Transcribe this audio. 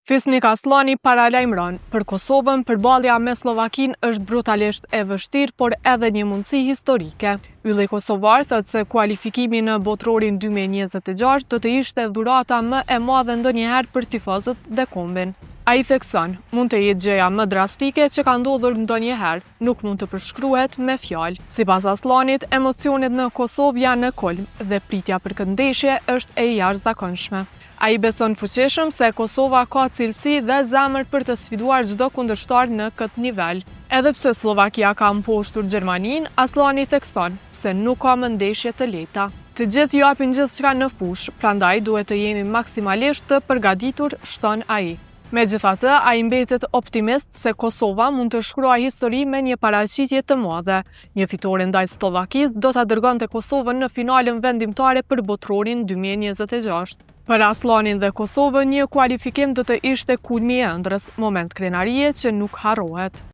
Fisnik Aslani paralajmëron, për Kosovën përballja me Slovakinë është brutalisht e vështirë, por edhe një mundësi historike. Ylli kosovar thotë se kualifikimi në botrorin 2026 do të ishte dhurata më e madhe ndonjëherë për tifozët dhe kombin. Ai thekson, mund të jetë gjëja më drastike që ka ndodhur ndonjëherë, nuk mund të përshkruhet me fjalë. Sipas Aslanit, emocionet në Kosovë janë në kulm dhe pritja për këtë ndeshje është e jashtëzakonshme. Ai beson fuqishëm se Kosova ka cilësi dhe zemër për të sfiduar çdo kundërshtar në këtë nivel. Edhe pse Slovakia ka mposhtur Gjermaninë, Aslani thekson se nuk ka më ndeshje të lehta. Të gjithë japin gjithçka në fushë, prandaj duhet të jemi maksimalisht të përgatitur, shton ai. Megjithatë, ai mbetet optimist se Kosova mund të shkruajë histori me një paraqitje të madhe. Një fitore ndaj Slovakisë do ta dërgonte Kosovën në finalen vendimtare për botrorin 2026. Për Aslanin dhe Kosovën, një kualifikim do të ishte kulmi i ëndrrës, moment krenarie që nuk harrohet.